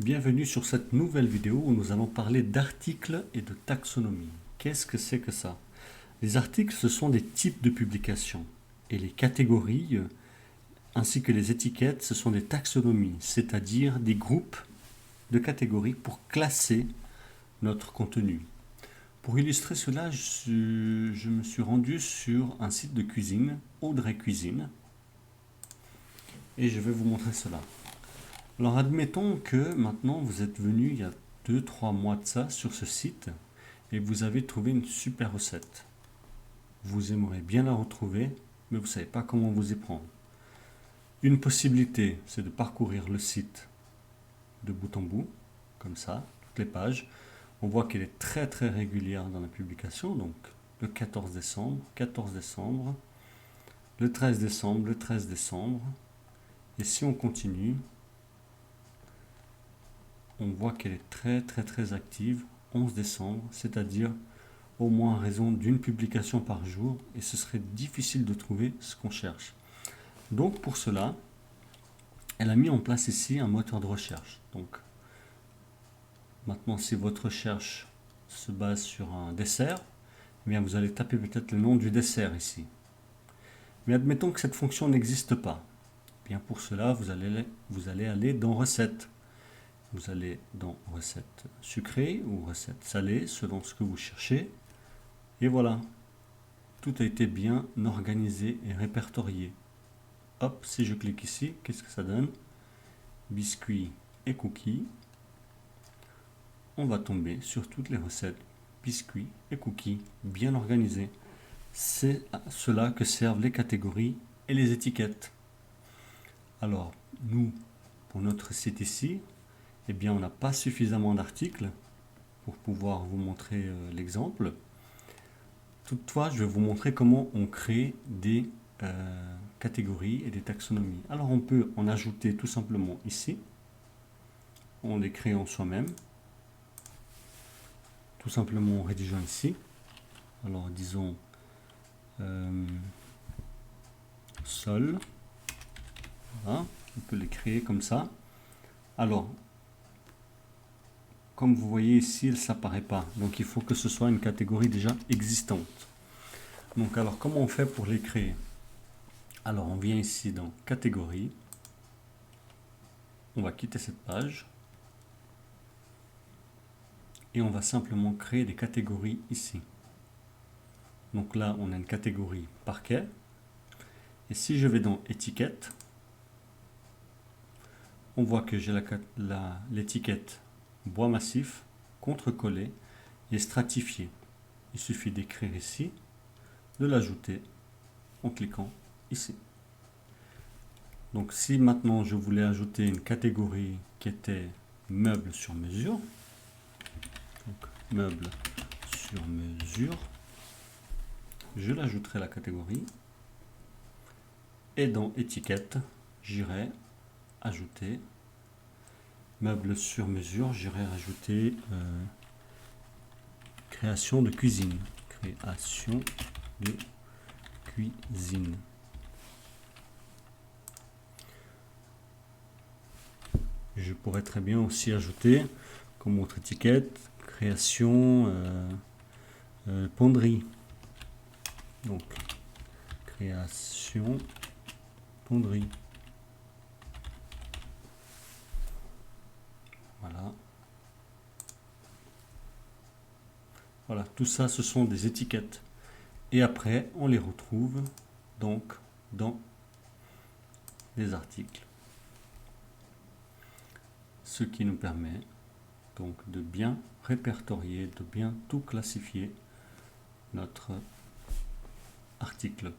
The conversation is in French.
Bienvenue sur cette nouvelle vidéo où nous allons parler d'articles et de taxonomie. Qu'est-ce que c'est que ça? Les articles, ce sont des types de publications et les catégories ainsi que les étiquettes, ce sont des taxonomies, c'est-à-dire des groupes de catégories pour classer notre contenu. Pour illustrer cela, je me suis rendu sur un site de cuisine, Audrey Cuisine, et je vais vous montrer cela. Alors admettons que maintenant vous êtes venu il y a 2-3 mois de ça sur ce site et vous avez trouvé une super recette. Vous aimeriez bien la retrouver, mais vous ne savez pas comment vous y prendre. Une possibilité, c'est de parcourir le site de bout en bout, comme ça, toutes les pages. On voit qu'elle est très très régulière dans la publication, donc le 14 décembre, le 13 décembre, le 13 décembre. Et si on continue, on voit qu'elle est très très très active, 11 décembre, c'est-à-dire au moins à raison d'une publication par jour, et ce serait difficile de trouver ce qu'on cherche. Donc pour cela, elle a mis en place ici un moteur de recherche. Donc maintenant, si votre recherche se base sur un dessert, eh bien vous allez taper peut-être le nom du dessert ici. Mais admettons que cette fonction n'existe pas. Eh bien pour cela, vous allez aller dans Recettes. Vous allez dans Recettes sucrées ou Recettes salées, selon ce que vous cherchez. Et voilà, tout a été bien organisé et répertorié. Hop, si je clique ici, qu'est-ce que ça donne? Biscuits et cookies. On va tomber sur toutes les recettes biscuits et cookies bien organisées. C'est à cela que servent les catégories et les étiquettes. Alors, nous, pour notre site ici, eh bien, on n'a pas suffisamment d'articles pour pouvoir vous montrer l'exemple. Toutefois, je vais vous montrer comment on crée des catégories et des taxonomies. Alors, on peut en ajouter tout simplement ici, en les créant soi-même, tout simplement en rédigeant ici. Alors, disons sol. Voilà, on peut les créer comme ça. Alors, comme vous voyez ici, elle ne s'apparaît pas. Donc, il faut que ce soit une catégorie déjà existante. Donc, alors, comment on fait pour les créer? Alors, on vient ici dans catégorie. On va quitter cette page. Et on va simplement créer des catégories ici. Donc là, on a une catégorie parquet. Et si je vais dans étiquette, on voit que j'ai l'étiquette bois massif, contre-collé et stratifié. Il suffit d'écrire ici, de l'ajouter en cliquant ici. Donc si maintenant je voulais ajouter une catégorie qui était meubles sur mesure, donc meubles sur mesure, je l'ajouterai la catégorie et dans étiquette, j'irai ajouter meubles sur mesure, j'irai rajouter création de cuisine. Création de cuisine. Je pourrais très bien aussi ajouter comme autre étiquette création ponderie. Donc création ponderie. Voilà. Voilà, tout ça, ce sont des étiquettes. Et après, on les retrouve donc dans les articles. Ce qui nous permet donc de bien répertorier, de bien tout classifier notre article.